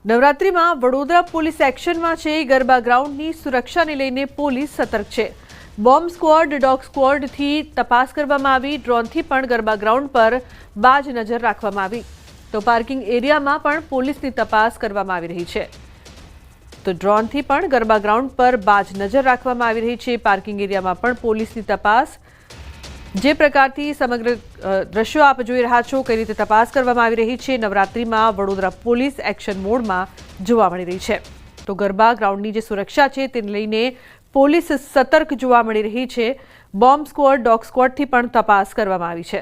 નવરાત્રીમાં વડોદરા પોલીસ એક્શનમાં છે। ગરબા ગ્રાઉન્ડની સુરક્ષાને લઈને પોલીસ સતર્ક છે। બોમ્બ સ્ક્વોડ, ડોગ સ્ક્વોડથી તપાસ કરવામાં આવી। ડ્રોનથી પણ ગરબા ગ્રાઉન્ડ પર બાજ નજર રાખવામાં આવી। તો પાર્કિંગ એરિયામાં પણ પોલીસની તપાસ કરવામાં આવી રહી છે। તો ડ્રોનથી પણ ગરબા ગ્રાઉન્ડ પર બાજ નજર રાખવામાં આવી રહી છે। પાર્કિંગ એરિયામાં પણ પોલીસની તપાસ જે પ્રકારથી સમગ્ર દ્રશ્યો આપ જોઈ રહ્યા છો કઈ રીતે તપાસ કરવામાં આવી રહી છે। નવરાત્રીમાં વડોદરા પોલીસ એક્શન મોડમાં જોવા મળી રહી છે। તો ગરબા ગ્રાઉન્ડની જે સુરક્ષા છે તેને લઈને પોલીસ સતર્ક જોવા મળી રહી છે। બોમ્બ સ્ક્વોડ, ડોગ સ્ક્વોડથી પણ તપાસ કરવામાં આવી છે।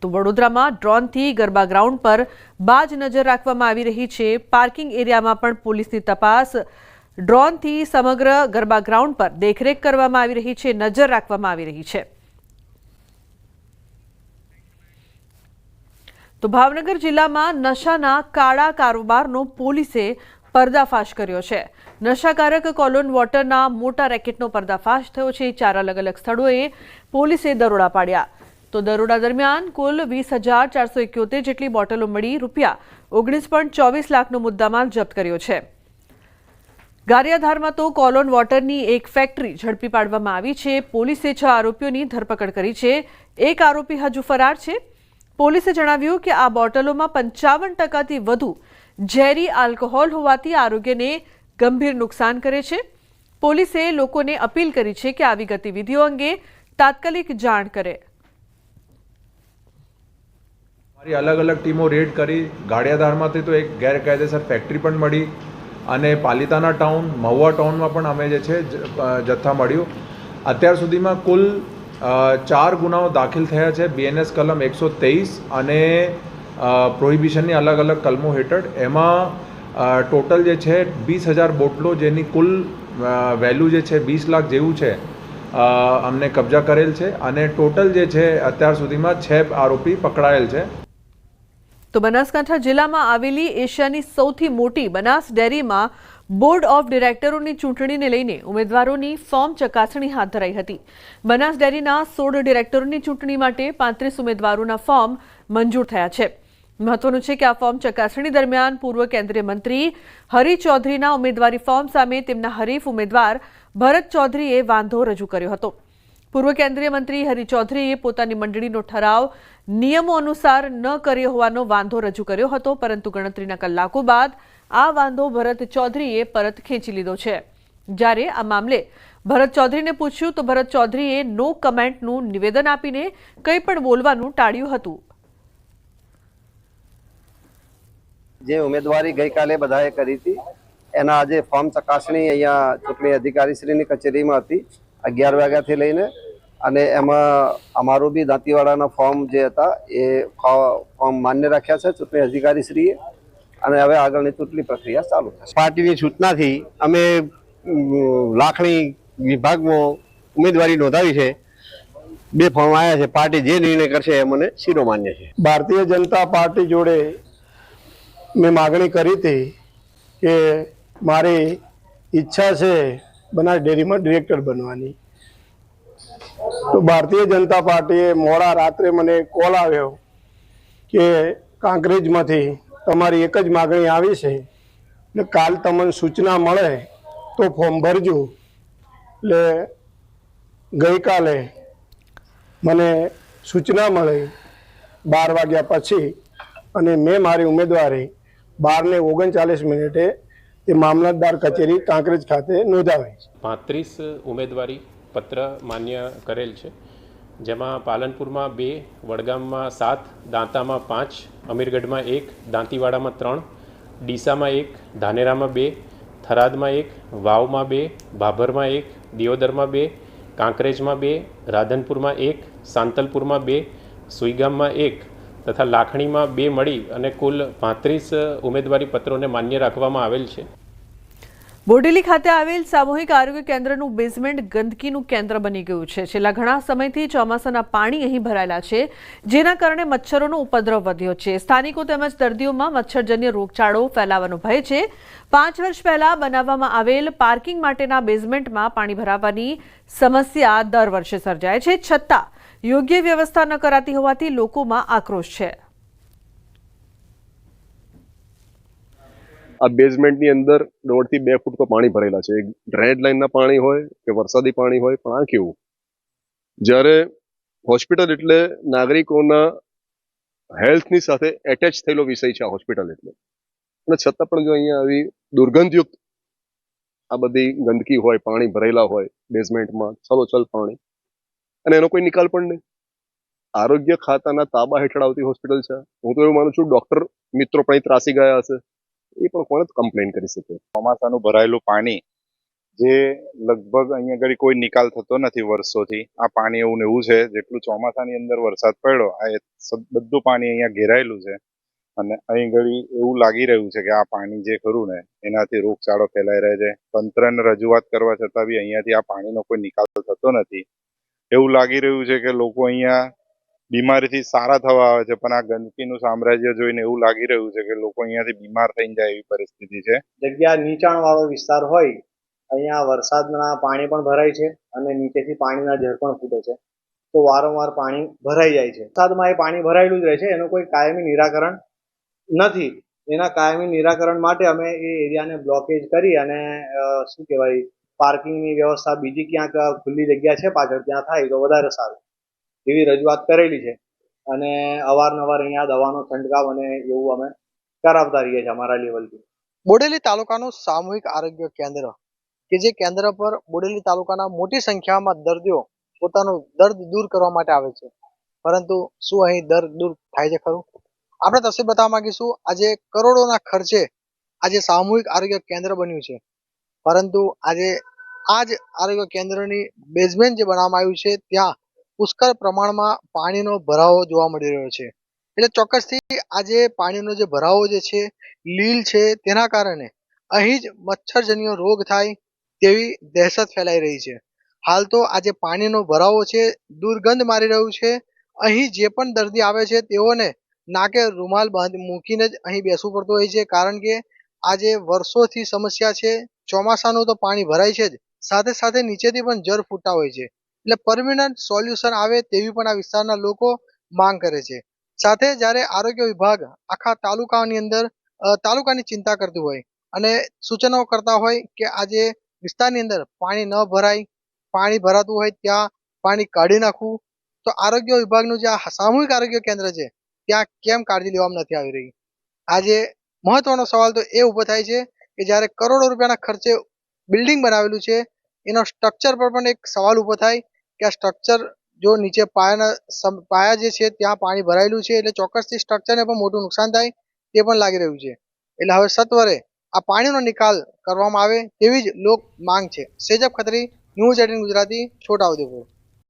તો વડોદરામાં ડ્રોનથી ગરબા ગ્રાઉન્ડ પર બાજ નજર રાખવામાં આવી રહી છે। પાર્કિંગ એરિયામાં પણ પોલીસની તપાસ ડ્રોનથી સમગ્ર ગરબા ગ્રાઉન્ડ પર દેખરેખ કરવામાં આવી રહી છે, નજર રાખવામાં આવી રહી છે। તો ભાવનગર જિલ્લામાં નશાના કાળા કારોબારનો પોલીસે પર્દાફાશ કર્યો છે। નશાકારક કોલોન વોટરના મોટા રેકેટનો પર્દાફાશ થયો છે। 4 અલગ અલગ સ્થળોએ પોલીસે દરોડા પાડ્યા। તો દરોડા દરમિયાન કુલ 20,471 જેટલી બોટલો મળી ₹19.24 લાખનો મુદ્દામાલ જપ્ત કર્યો છે। ગારિયાધારમાં તો કોલોન વોટરની એક ફેક્ટરી ઝડપી પાડવામાં આવી છે। પોલીસે 6 આરોપીઓની ધરપકડ કરી છે। એક આરોપી હજુ ફરાર છે। પોલીસે જણાવ્યું કે આ બોટલોમાં 55%થી વધુ ઝેરી આલ્કોહોલ હોવાથી આરોગ્યને ગંભીર નુકસાન કરે છે। પોલીસે લોકોને અપીલ કરી છે કે આવી ગતિવિધિઓ અંગે તાત્કાલિક જાણ કરે। हमारी अलग अलग टीमों रेड करी। गाड़ियाधारમાંથી તો એક ગેરકાયદેસર ફેક્ટરી પણ મળી અને પાલિતાના ટાઉન, મહુવા ટાઉનમાં પણ અમે જે છે જથ્થા મળ્યું। અત્યાર સુધીમાં કુલ 4 ગુનાઓ દાખલ થયા છે બીએનએસ કલમ 123 અને પ્રોહિબિશનની અલગ અલગ કલમો હેઠળ। એમાં ટોટલ જે છે 20,000 બોટલો જેની કુલ વેલ્યુ જે છે 20 લાખ જેવું છે અમને કબજા કરેલ છે અને ટોટલ જે છે અત્યાર સુધીમાં 6 આરોપી પકડાયેલ છે। તો બનાસકાંઠા જિલ્લામાં આવેલી એશિયાની સૌથી મોટી બનાસ ડેરીમાં બોર્ડ ઓફ ડિરેક્ટરોની ચૂંટણીને લઈને ઉમેદવારોની ફોર્મ ચકાસણી હાથ ધરાઈ હતી। બનાસ ડેરીના 16 ડિરેક્ટરોની ચૂંટણી માટે 35 ઉમેદવારોના ફોર્મ મંજૂર થયા છે। મહત્વનું છે કે આ ફોર્મ ચકાસણી દરમિયાન પૂર્વ કેન્દ્રીય મંત્રી હરી ચૌધરીના ઉમેદવારી ફોર્મ સામે તેમના હરીફ ઉમેદવાર ભરત ચૌધરીએ વાંધો રજૂ કર્યો હતો। પૂર્વ કેન્દ્રીય મંત્રી હરી ચૌધરીએ પોતાની મંડળીનો ઠરાવ નિયમો અનુસાર ન કર્યો હોવાનો વાંધો રજૂ કર્યો હતો, પરંતુ ગણતરીના કલાકો બાદ આ વાંધો ભરત ચૌધરીએ પરત ખેંચી લીધો છે। જ્યારે આ મામલે ભરત ચૌધરીને પૂછ્યું તો ભરત ચૌધરીએ નો કમેન્ટનું નિવેદન આપીને કંઈ પણ બોલવાનું ટાળ્યું હતું। જે ઉમેદવારી ગઈકાલે બધાએ કરી હતી એના આજે ફોર્મ ચકાસણી અહીંયા ચૂંટણી અધિકારીશ્રીની કચેરીમાં હતી 11 વાગ્યાથી લઈને અને એમાં અમારું બી દાંતીવાડાના ફોર્મ જે હતા એ ફોર્મ માન્ય રાખ્યા છે ચૂંટણી અધિકારીશ્રીએ અને હવે આગળની ચૂંટણી પ્રક્રિયા ચાલુ થશે। પાર્ટીની સૂચનાથી અમે લાખણી વિભાગમાં ઉમેદવારી નોંધાવી છે। 2 ફોર્મ આવ્યા છે। પાર્ટી જે નિર્ણય કરશે એ મને શિરોમાન્ય છે। ભારતીય જનતા પાર્ટી જોડે મેં માગણી કરી હતી કે મારી ઈચ્છા છે બનાસ ડેરીમાં ડિરેક્ટર બનવાની। તો ભારતીય જનતા પાર્ટીએ મોડા રાત્રે મને કોલ આવ્યો કે કાંકરેજમાંથી તમારી એક જ માગણી આવી છે એટલે કાલ તમને સૂચના મળે તો ફોર્મ ભરજો। એટલે ગઈકાલે મને સૂચના મળી 12 વાગ્યા પછી અને મેં મારી ઉમેદવારી 12:39 તે મામલતદાર કચેરી કાંકરેજ ખાતે નોંધાવી છે। 35 ઉમેદવારી પત્ર માન્ય કરેલ છે, જેમાં પાલનપુરમાં 2, વડગામમાં 7, દાંતામાં 5, અમીરગઢમાં 1, દાંતીવાડામાં 3, ડીસામાં 1, ધાનેરામાં 2, થરાદમાં 1, વાવમાં 2, ભાભરમાં 1, દિયોદરમાં 2, કાંકરેજમાં 2, રાધનપુરમાં 1, સાંતલપુરમાં 2, સુઈગામમાં 1 તથા લાખણીમાં 2 મળી અને કુલ 35 ઉમેદવારી પત્રોને માન્ય રાખવામાં આવેલ છે। બોડેલી ખાતે આવેલ સામૂહિક આરોગ્ય કેન્દ્રનું બેઝમેન્ટ ગંદકીનું કેન્દ્ર બની ગયું છે। છેલ્લા ઘણા સમયથી ચોમાસાના પાણી અહીં ભરાયેલા છે, જેના કારણે મચ્છરોનો ઉપદ્રવ વધ્યો છે। સ્થાનિકો તેમજ દર્દીઓમાં મચ્છરજન્ય રોગચાળો ફેલાવાનો ભય છે। 5 વર્ષ પહેલા બનાવવામાં આવેલ પાર્કિંગ માટેના બેઝમેન્ટમાં પાણી ભરાવાની સમસ્યા દર વર્ષે સર્જાય છે, છતાં યોગ્ય વ્યવસ્થા ન કરાતી હોવાથી લોકોમાં આક્રોશ છે। આ બેઝમેન્ટની અંદર 1.5 થી 2 ફૂટ તો પાણી ભરેલા છે. ડ્રેનેજ લાઇનના પાણી હોય કે વરસાદી પાણી હોય, પણ આ કેવું? જ્યારે હોસ્પિટલ એટલે નાગરિકોના હેલ્થની સાથે એટેચ થયેલો વિષય છે આ હોસ્પિટલ એટલે, અને છતાં પણ જો અહીંયા આવી દુર્ગંધયુક્ત આ બધી ગંદકી હોય, પાણી ભરેલા હોય બેઝમેન્ટમાં, છલોછલ પાણી, અને એનો કોઈ નિકાલ પણ નહીં. આરોગ્ય ખાતાના તાબા હેઠળ આવતી હોસ્પિટલ છે. હું તો એવું માનું છું ડોક્ટર મિત્રો પણ અહીં ત્રાસી ગયા હશે, એ પણ કોને કમ્પ્લેન કરી શકે? ચોમાસાનું ભરાયેલું પાણી જે લગભગ અહીંયા આગળ કોઈ નિકાલ થતો નથી વર્ષોથી. આ પાણી એવું ને એવું છે, જેટલું ચોમાસાની અંદર વરસાદ પડ્યો આ બધું પાણી અહીંયા ઘેરાયેલું છે, અને અહીં ઘડી એવું લાગી રહ્યું છે કે આ પાણી જે ખરું ને એનાથી રોગચાળો ફેલાઈ રહે છે. તંત્રને રજૂઆત કરવા છતાં બી અહીંયાથી આ પાણીનો કોઈ નિકાલ થતો નથી. એવું લાગી રહ્યું છે કે લોકો અહીંયા બીમારીથી સારા થવા આવે છે, પણ આ ગંદકીનું સામ્રાજ્ય જોઈને એવું લાગી રહ્યું છે કે લોકો અહીંયાથી બીમાર થઈ જાય એવી પરિસ્થિતિ છે. જગ્યા નીચાણ વાળો વિસ્તાર હોય, અહીંયા વરસાદના પાણી પણ ભરાય છે અને નીચેથી પાણીના ઝર પણ ફૂટે છે, તો વારંવાર પાણી ભરાઈ જાય છે. વરસાદમાં એ પાણી ભરાયેલું જ રહે છે, એનું કોઈ કાયમી નિરાકરણ નથી. એના કાયમી નિરાકરણ માટે અમે એ એરિયાને બ્લોકેજ કરી અને શું કહેવાય, પાર્કિંગની વ્યવસ્થા બીજી ક્યાંક ખુલ્લી જગ્યા છે પાછળ, ત્યાં થાય તો વધારે સારું એવી રજૂઆત કરેલી છે. અને અવારનવાર અહીંયા દવાનો છંટકાવ અને એવું અમે કરાવતા રહીએ છીએ અમારા લેવલથી. બોડેલી તાલુકાનું સામૂહિક આરોગ્ય કેન્દ્ર કે જે કેન્દ્ર પર બોડેલી તાલુકાના મોટી સંખ્યામાં દર્દીઓ પોતાનું દર્દ દૂર કરવા માટે આવે છે, પરંતુ શું અહીં દર્દ દૂર થાય છે ખરું? આપણે તસવીર બતાવવા માંગીશું. આજે કરોડોના ખર્ચે આજે સામૂહિક આરોગ્ય કેન્દ્ર બન્યું છે, પરંતુ આજે આ જ આરોગ્ય કેન્દ્રની બેઝમેન્ટ જે બનાવવામાં આવ્યું છે ત્યાં પુષ્કળ પ્રમાણમાં પાણીનો ભરાવો જોવા મળી રહ્યો છે. એટલે ચોક્કસથી આજે પાણીનો જે ભરાવો જે છે, લીલ છે, તેના કારણે અહીં જ મચ્છરજન્ય રોગ થાય તેવી દહેશત ફેલાઈ રહી છે. હાલ તો આજે પાણીનો ભરાવો છે, દુર્ગંધ મારી રહ્યું છે. અહીં જે પણ દર્દી આવે છે તેઓને નાકે રૂમાલ મૂકીને જ અહીં બેસવું પડતું હોય છે, કારણ કે આજે વર્ષોથી સમસ્યા છે. ચોમાસાનું તો પાણી ભરાય છે જ, સાથે સાથે નીચેથી પણ જર ફૂટતા હોય છે. એટલે પરમિનન્ટ સોલ્યુશન આવે તેવી પણ આ વિસ્તારના લોકો માંગ કરે છે. સાથે જ્યારે આરોગ્ય વિભાગ આખા તાલુકાની અંદર તાલુકાની ચિંતા કરતું હોય અને સૂચનો કરતા હોય કે આજે વિસ્તારની અંદર પાણી ન ભરાય, પાણી ભરાતું હોય ત્યાં પાણી કાઢી નાખવું, તો આરોગ્ય વિભાગનું જે આ સામૂહિક આરોગ્ય કેન્દ્ર છે ત્યાં કેમ કાળજી લેવામાં નથી આવી રહી? આજે મહત્વનો સવાલ તો એ ઊભો થાય છે કે જ્યારે કરોડો રૂપિયાના ખર્ચે બિલ્ડિંગ બનાવેલું છે, એનો સ્ટ્રક્ચર પર પણ એક સવાલ ઊભો થાય કે આ સ્ટ્રક્ચર જો નીચે પાયા જે છે ત્યાં પાણી ભરાયેલું છે, એટલે ચોક્કસથી સ્ટ્રક્ચરને પણ મોટું નુકસાન થાય તે પણ લાગી રહ્યું છે. એટલે હવે સત્વરે આ પાણીનો નિકાલ કરવામાં આવે તેવી જ લોક માંગ છે. સેજબ ખત્રી, ન્યૂઝ 18 ગુજરાતી, છોટાઉદેપુર.